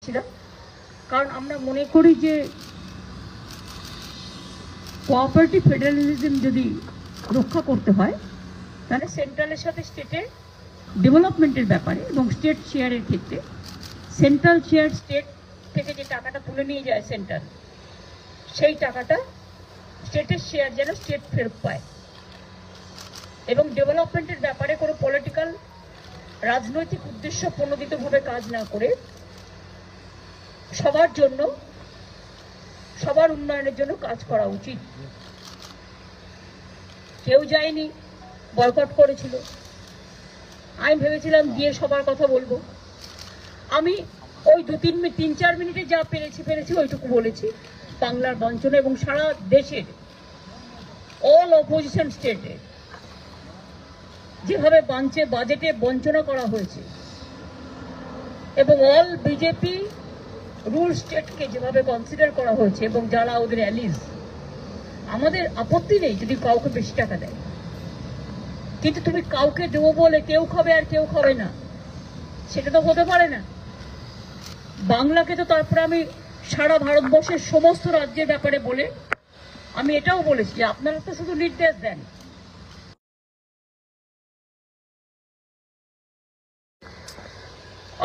করছিলাম, কারণ আমরা মনে করি যে কোঅপারেটিভ ফেডারেলিজম যদি রক্ষা করতে হয় তাহলে সেন্ট্রালের সাথে স্টেটের ডেভেলপমেন্টের ব্যাপারে এবং স্টেট শেয়ারের ক্ষেত্রে সেন্ট্রাল শেয়ার স্টেট থেকে যে টাকাটা তুলে নিয়ে যায় সেন্ট্রাল, সেই টাকাটা স্টেটের শেয়ার যেন স্টেট ফেরত পায় এবং ডেভেলপমেন্টের ব্যাপারে কোনো পলিটিক্যাল রাজনৈতিক উদ্দেশ্য প্রণোদিতভাবে কাজ না করে সবার জন্য, সবার উন্নয়নের জন্য কাজ করা উচিত। কেউ যায়নি, বয়কট করেছিল। আমি ভেবেছিলাম গিয়ে সবার কথা বলবো। আমি ওই 3-4 মিনিটে যা পেরেছি ওইটুকু বলেছি। বাংলার বঞ্চনা এবং সারা দেশের অল অপোজিশন স্টেটে যেভাবে বাজেটে বঞ্চনা করা হয়েছে এবং অল বিজেপি রুল স্টেটকে যেভাবে কনসিডার করা হয়েছে এবং যারা ওদের অ্যালিজ, আমাদের আপত্তি নেই যদি কাউকে বেশি টাকা দেয়, কিন্তু তুমি কাউকে দেবো বলে কেউ খাবে আর কেউ খাবে না, সেটা তো হতে পারে না। বাংলাকে তো তারপরে আমি সারা ভারতবর্ষের সমস্ত রাজ্যের ব্যাপারে বলে আমি এটাও বলেছি যে আপনারা তো শুধু নির্দেশ দেন,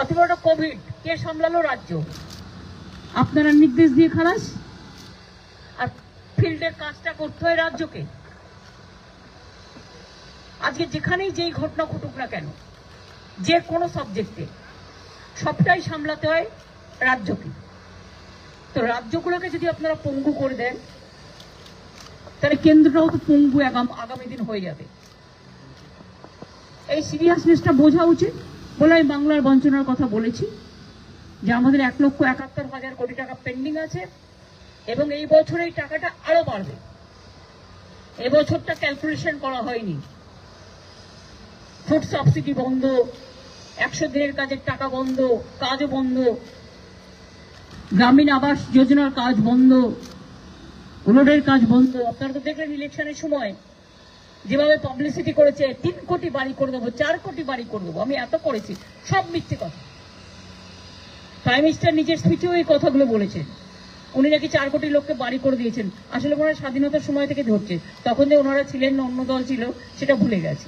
অথবা কোভিড কে সামলালো? রাজ্য। আপনারা নির্দেশ দিয়ে খালাস, আর ফিল্ডের কাজটা করতে হয় রাজ্যকে। আজকে যেখানেই যেই ঘটনা ঘটুক না কেন, যে কোনো সাবজেক্টে সবটাই সামলাতে হয় রাজ্যকে। তো রাজ্যগুলোকে যদি আপনারা পঙ্গু করে দেন তাহলে কেন্দ্রটাও তো পঙ্গু আগামী দিন হয়ে যাবে। এই সিরিয়াসনেসটা বোঝা উচিত বলে আমি বাংলার বঞ্চনার কথা বলেছি, যে আমাদের 1,71,000 কোটি টাকা পেন্ডিং আছে এবং এই বছর এই টাকাটা আরো বাড়বে। এবছরটা ক্যালকুলেশন করা হয়নি। ফুড সাবসিডি বন্ধ, 100 দিনের কাজের টাকা বন্ধ, কাজও বন্ধ, গ্রামীণ আবাস যোজনার কাজ বন্ধ, রোডের কাজ বন্ধ। আপনারা তো দেখলেন ইলেকশনের সময় যেভাবে পাবলিসিটি করেছে, 3 কোটি বাড়ি করে দেবো, 4 কোটি বাড়ি করে দেবো, আমি এত করেছি, সব মিথ্যে কথা। প্রাইম মিনিস্টার নিজের স্পিচেও এই কথাগুলো বলেছেন। উনি নাকি 4 কোটি লোককে বাড়ি করে দিয়েছেন। আসলে ওনারা স্বাধীনতার সময় থেকে ধরছে, তখন যে ওনারা ছিলেন না, অন্য দল ছিল, সেটা ভুলে গেছে।